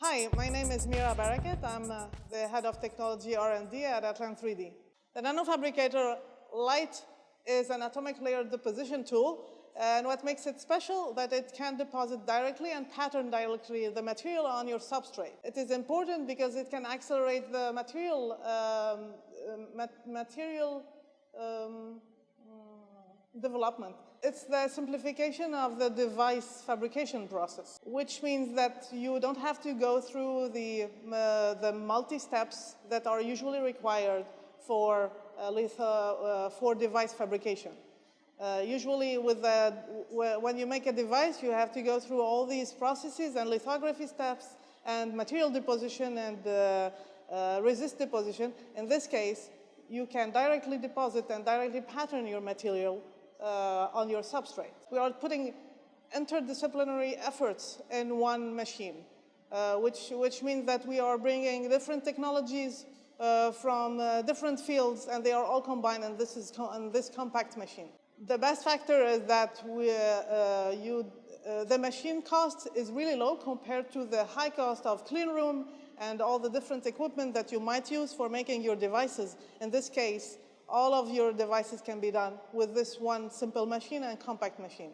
Hi, my name is Mira Barakat. I'm the head of technology R&D at ATLANT 3D. The Nanofabricator Lite is an atomic layer deposition tool, and what makes it special that it can deposit directly and pattern directly the material on your substrate. It is important because it can accelerate the material development. It's the simplification of the device fabrication process, which means that you don't have to go through the multi-steps that are usually required for device fabrication. Usually when you make a device, you have to go through all these processes and lithography steps and material deposition and resist deposition. In this case, you can directly deposit and directly pattern your material on your substrate. We are putting interdisciplinary efforts in one machine, which means that we are bringing different technologies from different fields, and they are all combined in this compact machine. The best factor is that the machine cost is really low compared to the high cost of clean room and all the different equipment that you might use for making your devices. In this case, all of your devices can be done with this one simple machine and compact machine.